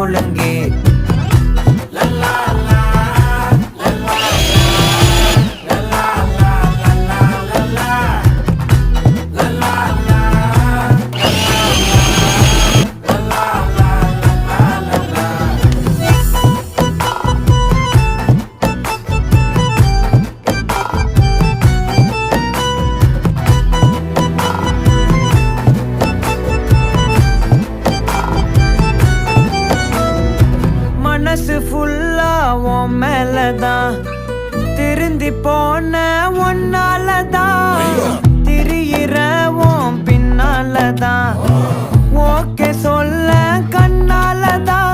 ஒழுங்கு. மனசு ஃபுல்லா உன் மேலதான், திருந்தி போன ஒன்னாலதான், திரியிற உன் பின்னாலதான், ஓகே சொல்ல கண்ணாலதான்.